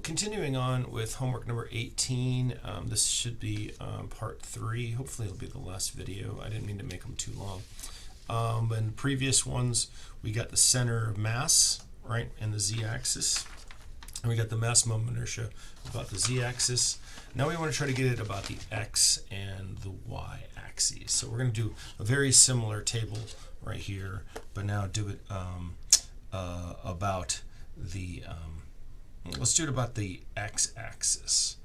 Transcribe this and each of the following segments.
continuing on with homework number 18, this should be part 3. Hopefully it'll be the last video. I didn't mean to make them too long. In the previous ones, we got the center of mass, right, and the z-axis. And we got the mass moment inertia about the z-axis. Now we want to try to get it about the x and the y-axis. So we're going to do a very similar table right here, but now do it about the let's do it about the x-axis.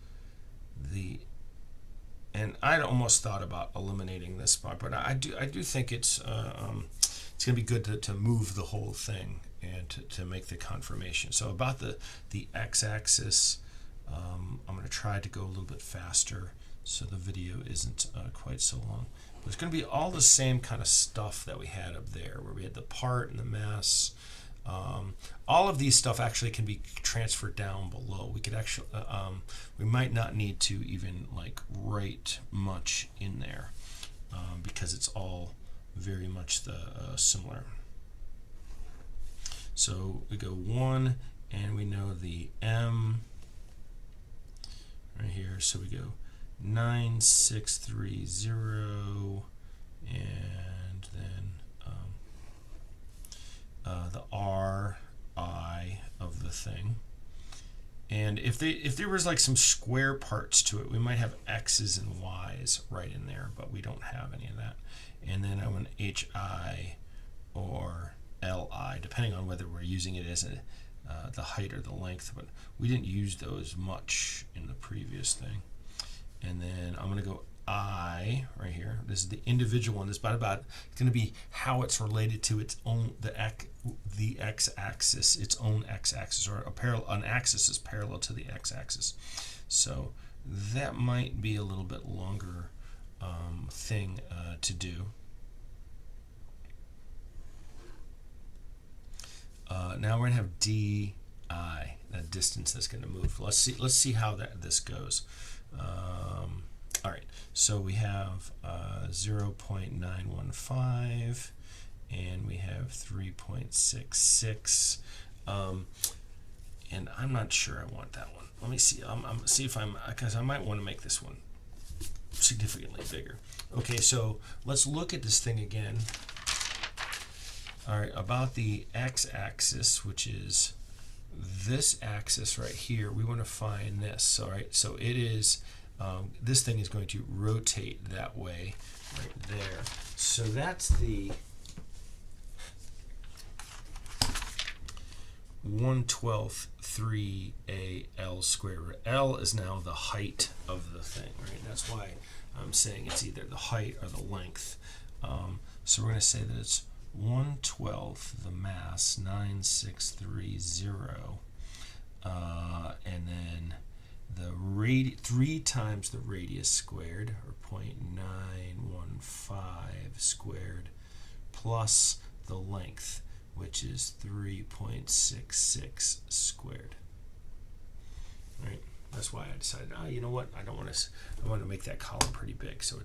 And I almost thought about eliminating this part, but I do think it's going to be good to move the whole thing and to make the confirmation. So about the x-axis, I'm going to try to go a little bit faster so the video isn't quite so long. But it's going to be all the same kind of stuff that we had up there, where we had the part and the mass. All of these stuff actually can be transferred down below. We could actually, we might not need to even like write much in there because it's all very much the similar. So we go 1, and we know the m right here. So we go 9630, and then the RI of the thing. And if there was like some square parts to it, we might have X's and Y's right in there, but we don't have any of that. And then I want HI or LI, depending on whether we're using it as the height or the length, but we didn't use those much in the previous thing. And then I'm going to go I right here. This is the individual one. This is about it's going to be how it's related to its own the x-axis, its own x-axis, or an axis is parallel to the x-axis. So that might be a little bit longer thing to do. Now we're going to have DI, that distance that's going to move. Let's see how this goes. All right, so we have 0.915, and we have 3.66, and I'm not sure I want that one. Let me see. See if because I might want to make this one significantly bigger. Okay, so let's look at this thing again. All right, about the x-axis, which is this axis right here, we want to find this. All right, so it is. This thing is going to rotate that way right there. So that's the 1/12 3AL squared, where L is now the height of the thing, right? That's why I'm saying it's either the height or the length. So we're going to say that it's 1/12 the mass, 9630, and then the 3 times the radius squared, or 0.915 squared, plus the length, which is 3.66 squared. Right? That's why I decided, you know what? I want to make that column pretty big. So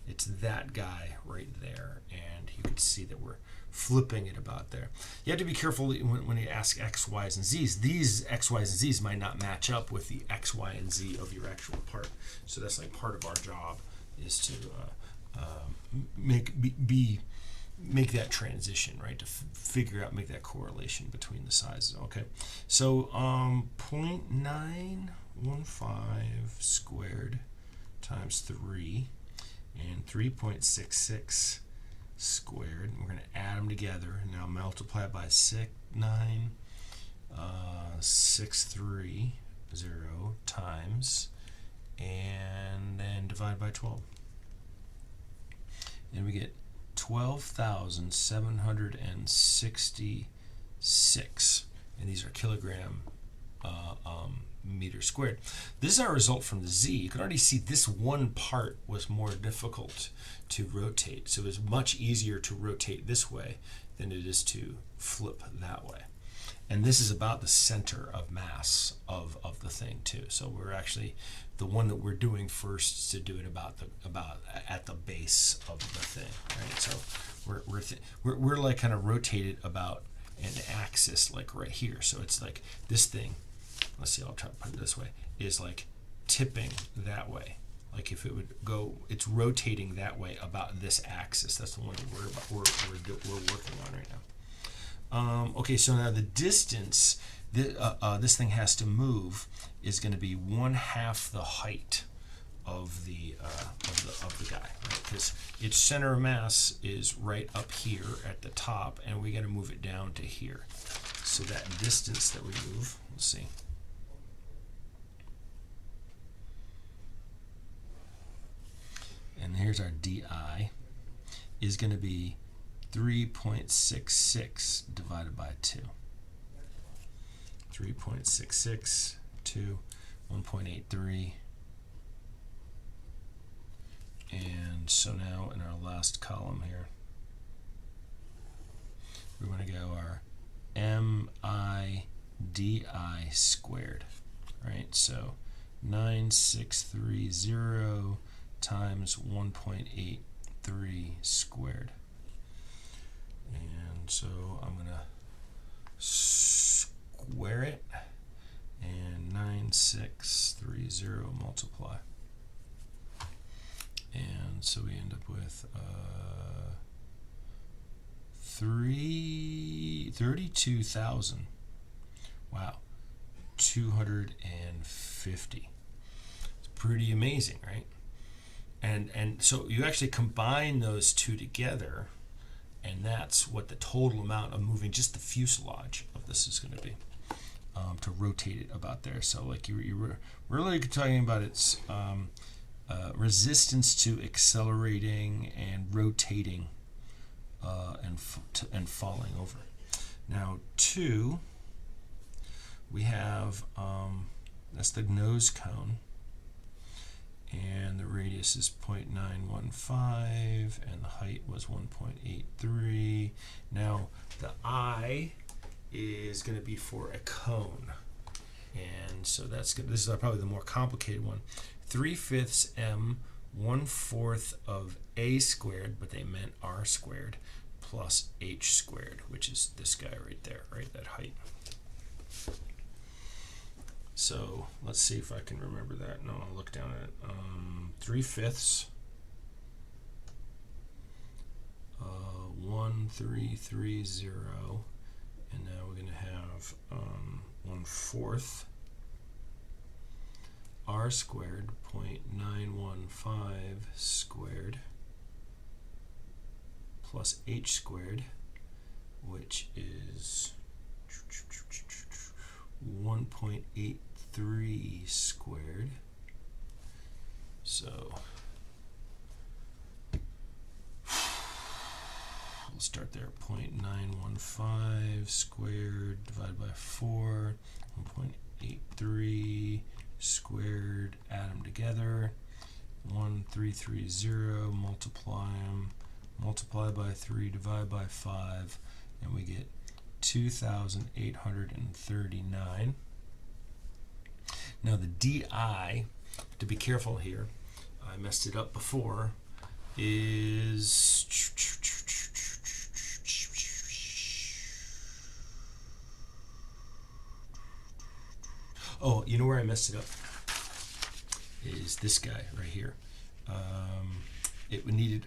it's that guy right there, and you can see that we're flipping it about there. You have to be careful when you ask x, y's, and z's. These x, y's, and z's might not match up with the x, y, and z of your actual part. So that's like part of our job is to make that transition, right? To figure out, make that correlation between the sizes. Okay, so 0.915 squared times 3 and 3.66 squared. We're going to add them together and now multiply by 69630 times, and then divide by 12. And we get 12,766, and these are kilogram meter squared. This is our result from the z. You can already see this one part was more difficult to rotate, so it's much easier to rotate this way than it is to flip that way. And this is about the center of mass of the thing too. So we're actually, the one that we're doing first is to do it about at the base of the thing, right? So we're like kind of rotated about an axis like right here. So it's like this thing let's see, I'll try to put it this way, is like tipping that way. Like if it would go, it's rotating that way about this axis. That's the one that we're working on right now. Okay, so now the distance this thing has to move is going to be 1/2 the height of the guy, right? Because its center of mass is right up here at the top, and we got to move it down to here. So that distance that we move, let's see. And here's our DI, is going to be 3.66 divided by 2. 3.66 to 1.83. And so now in our last column here, we're going to go our MIDI squared, right? So 9630 times 1.83 squared. And so I'm going to square it, and 9630 multiply. And so we end up with 32,000. Wow, 250. It's pretty amazing, right? And so you actually combine those two together, and that's what the total amount of moving just the fuselage of this is going to be, to rotate it about there. So like you're really talking about its resistance to accelerating and rotating and falling over. Now 2, we have that's the nose cone, and the radius is 0.915, and the height was 1.83. Now the I is going to be for a cone, and so that's good. This is probably the more complicated one. 3/5 m 1/4 of a squared, but they meant r squared, plus h squared, which is this guy right there, right? That height. So let's see if I can remember that. No, I'll look down at it. 3/5 1330, and now we're going to have 1/4 r squared, 0.915 squared, plus h squared, which is 1.83 squared. So we'll start there. 0.915 squared divided by 4, 1.83 squared, add them together, 1330, multiply them, multiply by 3, divide by 5, and we get 2,839. Now the DI, to be careful here, I messed it up before, is oh, you know where I messed it up? Is this guy right here. It needed,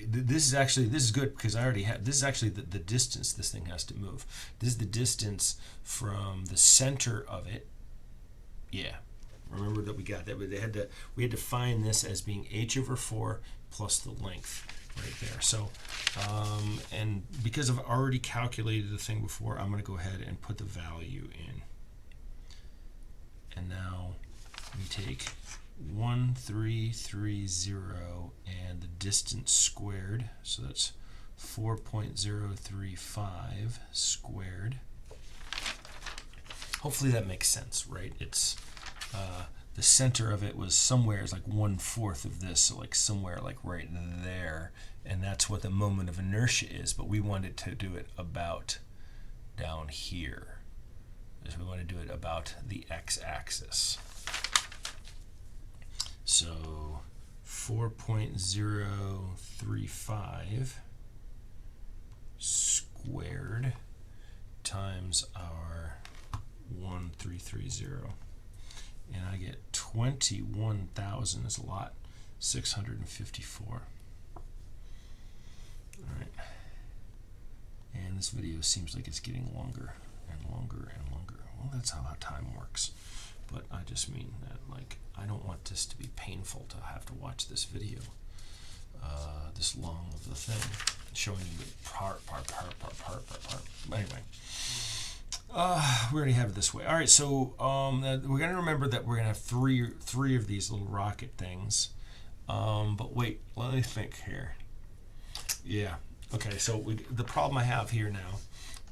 this is good because I already have, this is actually the distance this thing has to move. This is the distance from the center of it. Yeah, remember that we got that, but we had to find this as being h/4 plus the length right there. So, and because I've already calculated the thing before, I'm going to go ahead and put the value in. And now we take 1330 and the distance squared, so that's 4.035 squared. Hopefully that makes sense, right? It's the center of it was somewhere, it's like 1/4 of this, so like somewhere like right there, and that's what the moment of inertia is, but we wanted to do it about down here. So we want to do it about the x-axis. So 4.035 squared times our 1330. And I get 21,000 is a lot, 654. All right. And this video seems like it's getting longer and longer and longer. Well, that's how time works. But I just mean that, like, I don't want this to be painful to have to watch this video this long of the thing, showing you part. Anyway, we already have it this way. All right, so we're going to remember that we're going to have three of these little rocket things. But wait, let me think here. Yeah. Okay, so the problem I have here now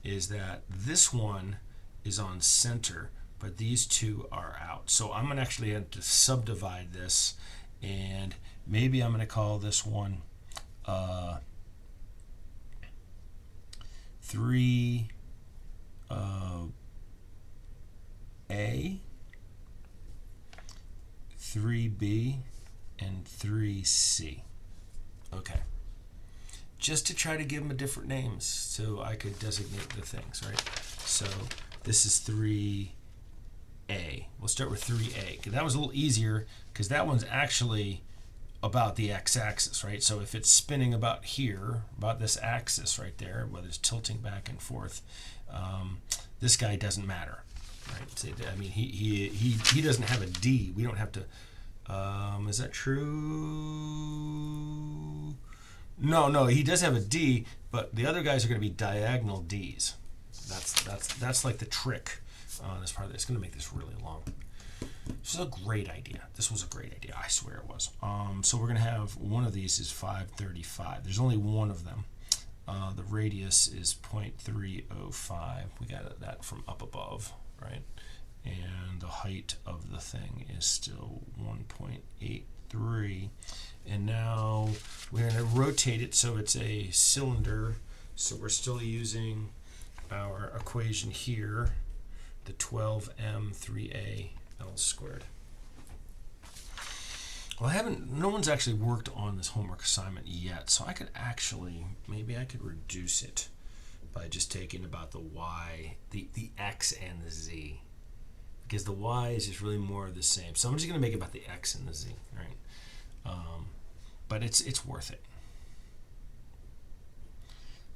is that this one is on center, but these two are out. So I'm going to actually have to subdivide this, and maybe I'm going to call this one 3A, 3B, and 3C. Okay. Just to try to give them a different names so I could designate the things, right? So this is 3A. We'll start with 3A. That was a little easier because that one's actually about the x-axis, right? So if it's spinning about here, about this axis right there, whether it's tilting back and forth, this guy doesn't matter, right? I mean, he doesn't have a D. We don't have to. Is that true? No, he does have a D, but the other guys are going to be diagonal Ds. That's like the trick on this part. It's going to make this really long. This is a great idea. This was a great idea. I swear it was. So we're going to have one of these is 535. There's only one of them. The radius is 0.305. We got that from up above, right? And the height of the thing is still 1.83. And now we're going to rotate it so it's a cylinder. So we're still using our equation here, the 12m3a L squared. Well, no one's actually worked on this homework assignment yet, so I could actually, maybe I could reduce it by just taking about the y, the x and the z, because the y is just really more of the same. So I'm just going to make it about the x and the z, right? But it's worth it.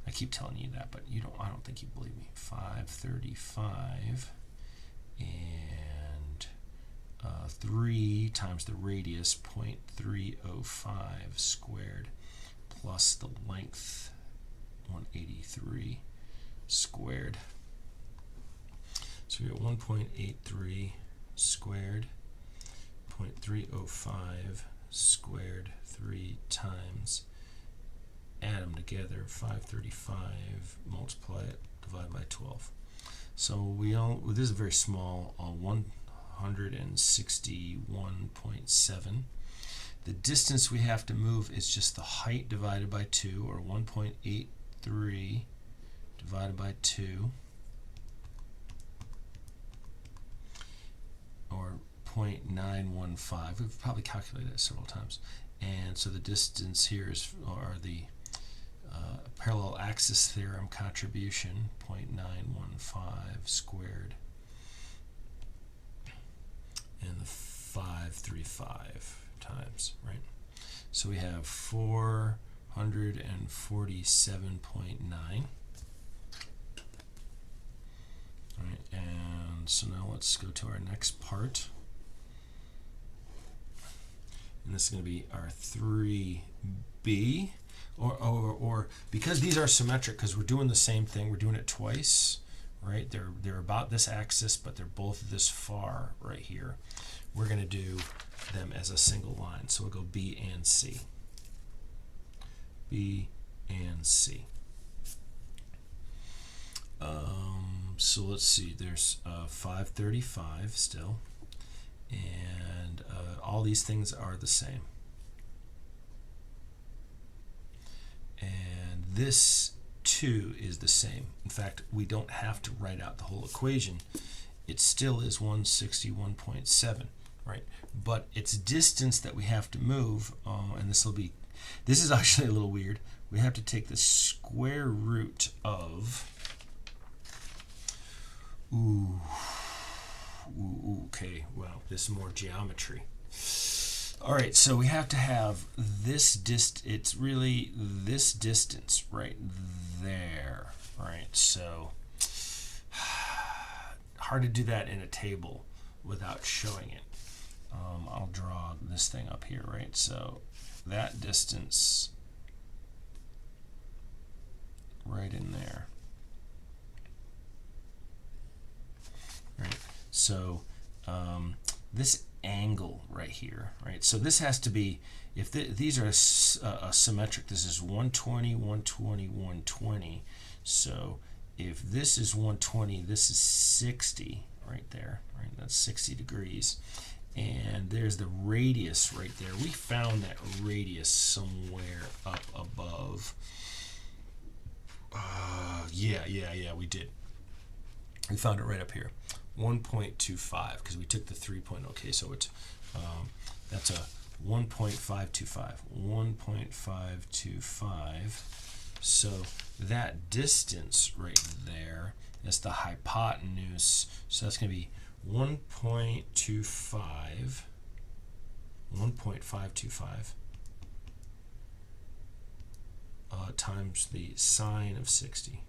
I keep telling you that, but I don't think you believe me. 535 and 3 times the radius, 0.305 squared, plus the length, 183 squared. So we got 1.83 squared, 0.305 squared 3 times, add them together, 535, multiply it, divide by 12. So this is a very small 161.7. The distance we have to move is just the height divided by 2, or 1.83 divided by 2, or 0.915. We've probably calculated it several times. And so the distance here are the parallel axis theorem contribution, 0.915 squared, and the 535 times, right? So we have 447.9. All right, and so now let's go to our next part. And this is going to be our 3B, or because these are symmetric, because we're doing the same thing, we're doing it twice, right? They're about this axis, but they're both this far right here. We're going to do them as a single line. So we'll go B and C. B and C. So let's see, there's 535 still, and all these things are the same. And this too is the same. In fact, we don't have to write out the whole equation. It still is 161.7, right? But it's distance that we have to move, and this is actually a little weird. We have to take the square root of, Okay, well, this is more geometry. All right, so we have to have this it's really this distance right there, right? So hard to do that in a table without showing it. I'll draw this thing up here, right? So that distance right in there, right? So this angle right here, right? So this has to be, if these are symmetric, this is 120, 120, 120. So if this is 120, this is 60 right there, right? That's 60 degrees. And there's the radius right there. We found that radius somewhere up above. Yeah, we did. We found it right up here. 1.25, because we took the 3 point. Okay, so it's that's a 1.525. 1.525. So that distance right there, that's the hypotenuse. So that's going to be 1.25 times the sine of 60.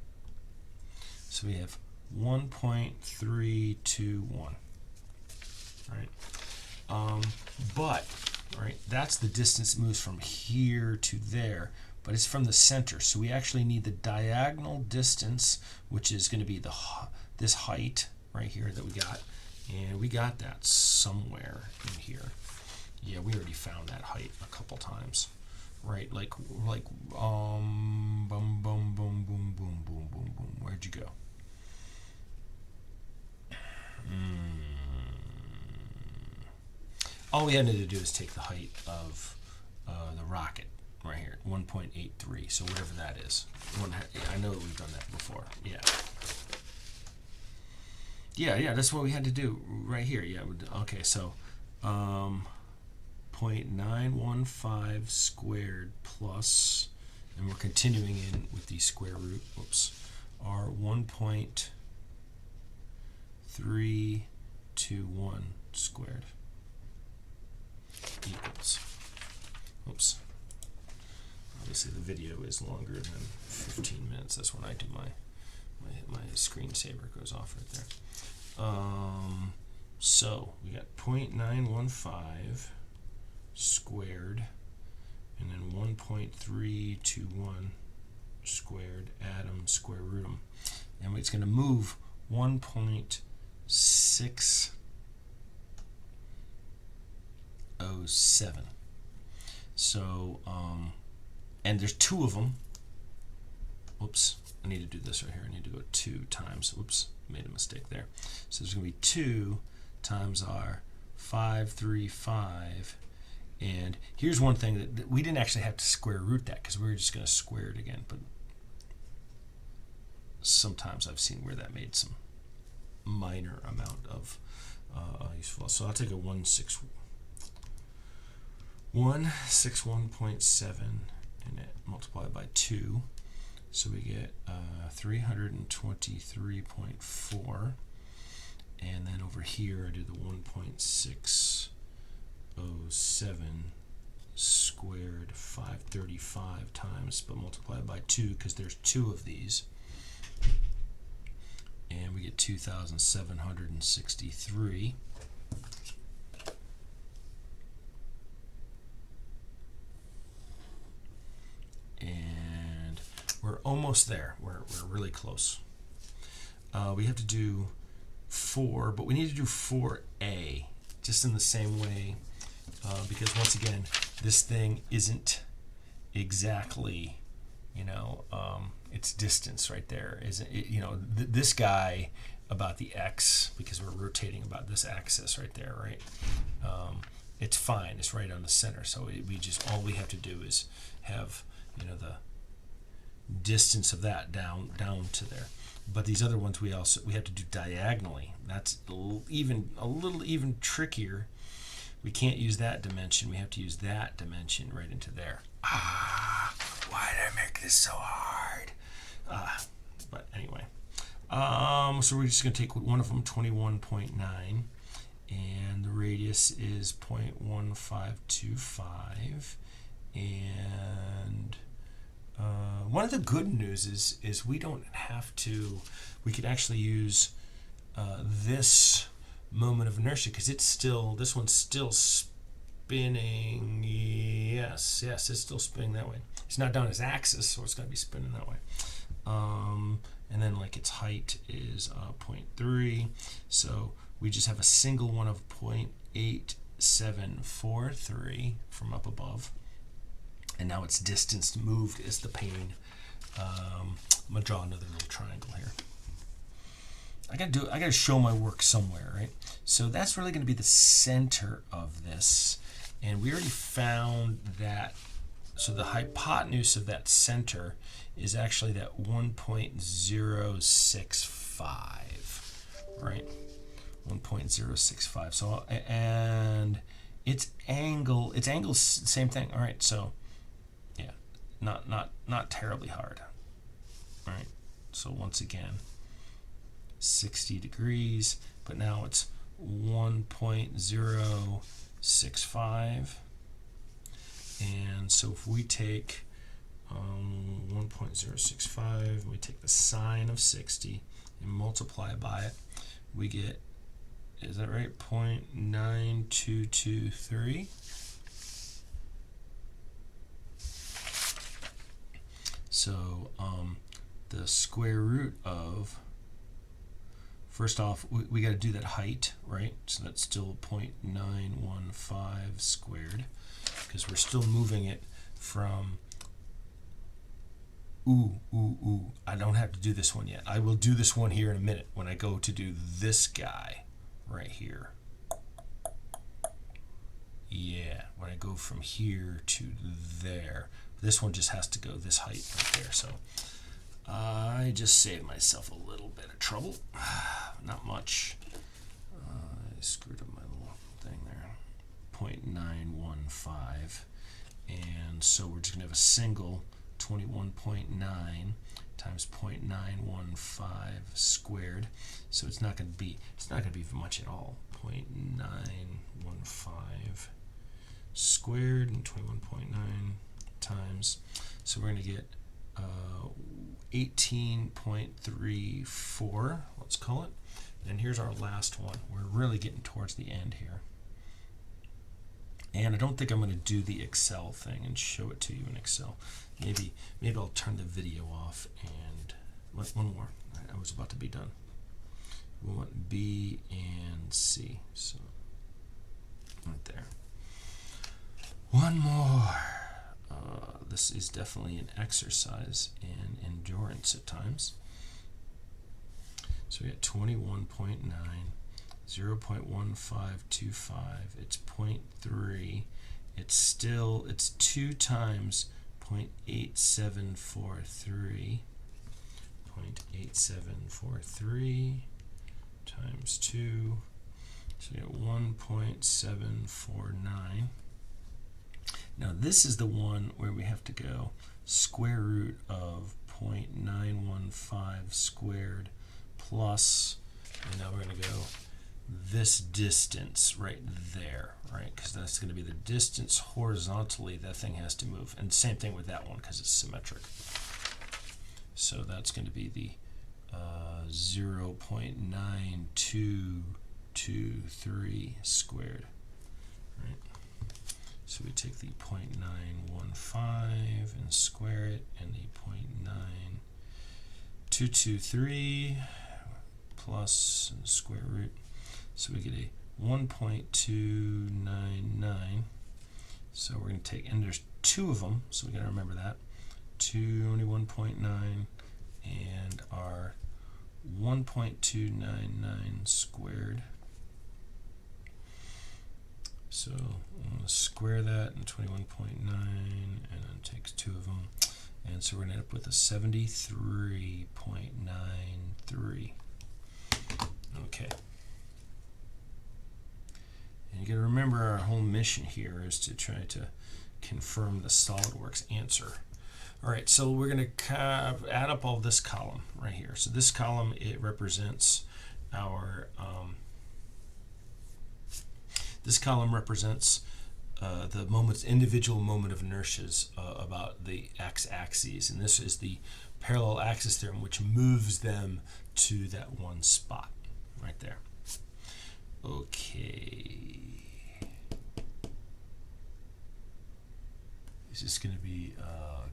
So we have 1.321, right? But, right, that's the distance it moves from here to there, but it's from the center. So we actually need the diagonal distance, which is going to be this height right here that we got. And we got that somewhere in here. Yeah, we already found that height a couple times. Right, like boom, boom, boom, boom, boom, boom, boom, boom. Where'd you go? All we had to do is take the height of the rocket right here, 1.83. So whatever that is. I know that we've done that before. Yeah, that's what we had to do right here. Yeah, okay, so 0.915 squared plus, and we're continuing in with the square root, are 1.321 squared equals, obviously the video is longer than 15 minutes. That's when I do my screensaver goes off right there. So we got 0.915 squared, and then 1.321 squared, add them, square root them, and it's going to move 1.607. So, and there's two of them. I need to do this right here. I need to go 2 times. Made a mistake there. So there's going to be 2 times our 535. And here's one thing that we didn't actually have to square root that, because we were just going to square it again. But sometimes I've seen where that made some minor amount of useful. So I'll take a 161.7 and multiply by 2. So we get 323.4. And then over here I do the 1.607 squared 535 times, but multiply by 2 because there's 2 of these. And we get 2,763. And we're almost there. We're really close. We have to do 4, but we need to do 4a, just in the same way, because once again, this thing isn't exactly, its distance right there. Isn't it, this guy about the x, because we're rotating about this axis right there, right? It's fine. It's right on the center. So all we have to do is have, the distance of that down to there. But these other ones we have to do diagonally. That's a little even trickier. We can't use that dimension. We have to use that dimension right into there. Why did I make this so hard? But anyway, So we're just going to take one of them, 21.9, and the radius is 0.1525. And one of the good news is we don't have to, we could actually use this moment of inertia because it's still, this one's still spinning. Yes, it's still spinning that way. It's not down its axis, so it's got to be spinning that way. And then like its height is 0.3, so we just have a single one of 0.8743 from up above, and now its distance moved is the pain. I'm gonna draw another little triangle here. I gotta show my work somewhere, right? So that's really gonna be the center of this, and we already found that. So the hypotenuse of that center is actually that 1.065, right? 1.065. So and its angle, same thing. All right. So yeah, not terribly hard. All right. So once again, 60 degrees, but now it's 1.065. And so if we take 1.065, we take the sine of 60 and multiply by it, we get, is that right, 0.9223. So the square root of, first off, we got to do that height, right? So that's still 0.915 squared, because we're still moving it from, I don't have to do this one yet. I will do this one here in a minute when I go to do this guy right here. Yeah, when I go from here to there. This one just has to go this height right there. So I just saved myself a little bit of trouble. Not much. I screwed up my little thing there. 0.915. And so we're just going to have a single 21.9 times 0.915 squared. So it's not going to be much at all. 0.915 squared and 21.9 times. So we're going to get 18.34, let's call it. And here's our last one. We're really getting towards the end here. And I don't think I'm going to do the Excel thing and show it to you in Excel. Maybe I'll turn the video off and one more. I was about to be done. We want B and C. So right there. One more. This is definitely an exercise in endurance at times. So we got 21.9, 0.1525, it's 0.3, it's 2 times 0.8743, 0.8743 times 2, so we get 1.749. Now this is the one where we have to go square root of 0.915 squared plus, and now we're going to go this distance right there, right? Because that's going to be the distance horizontally that thing has to move. And same thing with that one because it's symmetric. So that's going to be the 0.9223 squared, right? So we take the 0.915 and square it, and the 0.9223 plus and square root. So we get a 1.299. So we're going to take, and there's 2 of them, so we got to remember that. 21.9 and our 1.299 squared. So I'm going to square that in 21.9 and then takes 2 of them. And so we're going to end up with a 73.93. Okay. And you got to remember our whole mission here is to try to confirm the SolidWorks answer. All right, so we're going to add up all this column right here. So this column, it represents our, this column represents the individual moment of inertias about the x-axes, and this is the parallel axis theorem, which moves them to that one spot right there. Okay. Is this going to be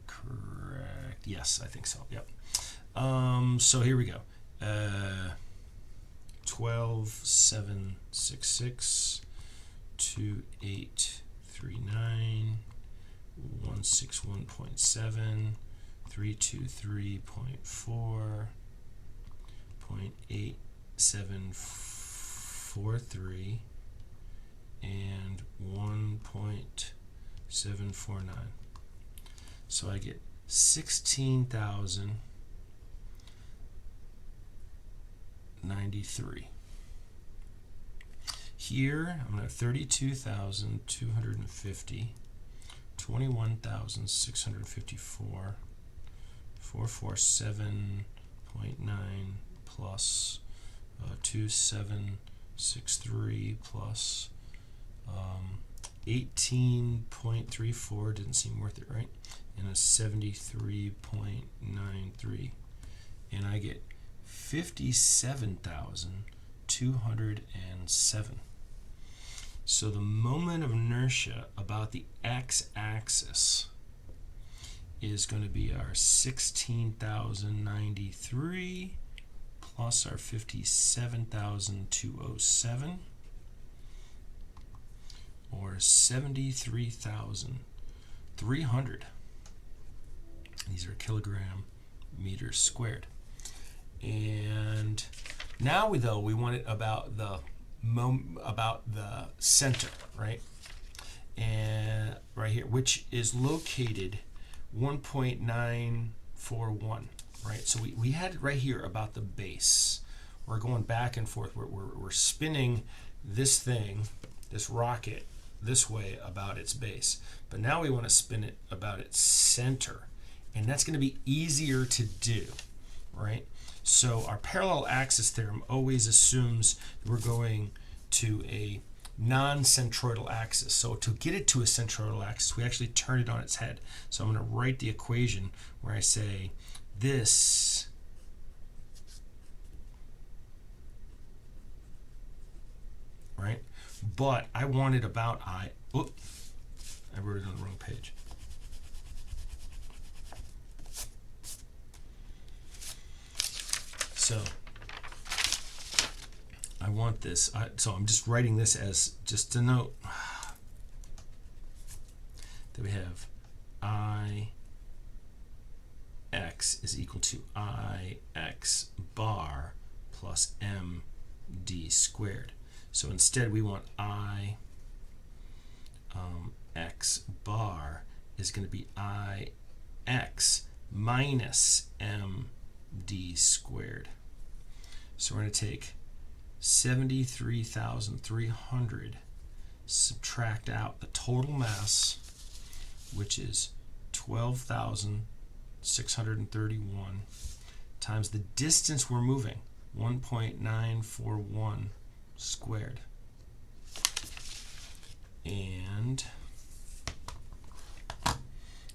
correct? Yes, I think so. Yep. So here we go. 12, 7, 6, 6, 2, 8, 3, 9, 161.7, 323.4, 0.8743, and 1.749. So I get 16,093. Here I'm going to have 32,250, 21,654, 447.9 plus 2763 plus 18.34, didn't seem worth it, right? And a 73.93, and I get 57,207. So the moment of inertia about the x-axis is going to be our 16,093 plus our 57,207, or 73,300. These are kilogram meters squared. And now we want it about the center, right? And right here, which is located 1.941, right? So we had it right here about the base. We're going back and forth. We're spinning this thing, this rocket, this way about its base. But now we want to spin it about its center. And that's going to be easier to do, right? So our parallel axis theorem always assumes we're going to a non-centroidal axis. So to get it to a centroidal axis, we actually turn it on its head. So I'm going to write the equation where I say this right? But I want it about I wrote it on the wrong page. So I want this. So I'm just writing this as just to note that we have Ix is equal to Ix bar plus md squared. So instead we want Ix bar is going to be Ix minus md squared. So we're going to take 73,300, subtract out the total mass, which is 12,631, times the distance we're moving, 1.941 squared. And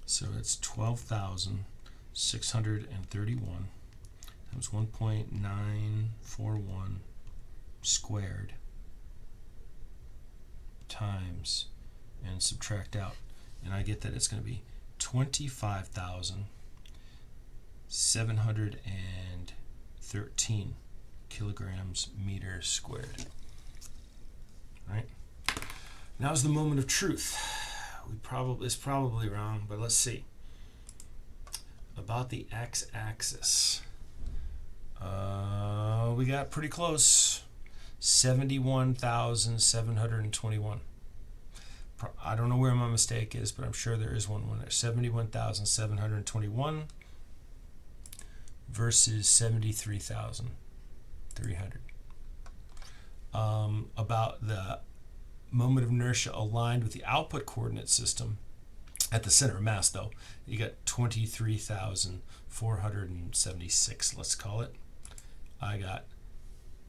so it's 12,631 times 1.941 squared times, and subtract out, and I get that it's going to be 25,713 kilograms meters squared. Right? Now's the moment of truth. It's probably wrong, but let's see. About the x-axis, we got pretty close. 71,721. I don't know where my mistake is, but I'm sure there is one there. 71,721 versus 73,300. About the moment of inertia aligned with the output coordinate system, At the center of mass, though, you got 23,476, let's call it. I got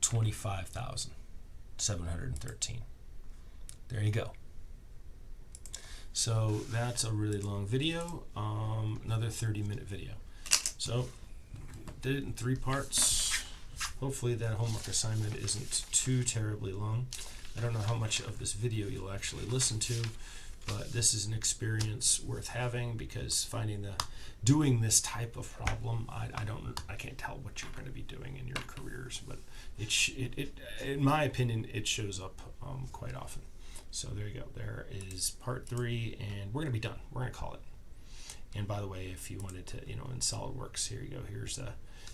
25,713. There you go. So that's a really long video, another 30-minute video. So did it in 3 parts. Hopefully that homework assignment isn't too terribly long. I don't know how much of this video you'll actually listen to, but this is an experience worth having, because doing this type of problem, I can't tell what you're going to be doing in your careers, but it in my opinion, it shows up quite often. So there you go. There is part 3, and we're going to be done. We're going to call it. And by the way, if you wanted to, in SolidWorks, here you go.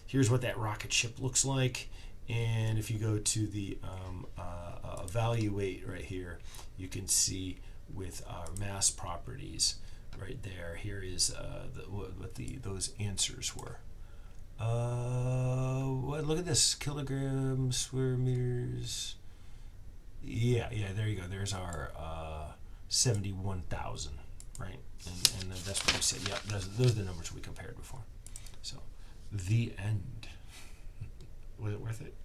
Here's what that rocket ship looks like. And if you go to the evaluate right here, you can see with our mass properties right there. Here is what those answers were. Look at this, kilograms, square meters. Yeah, there you go. There's our 71,000, right? And that's what we said. Yeah, those are the numbers we compared before. So, the end. Was it worth it?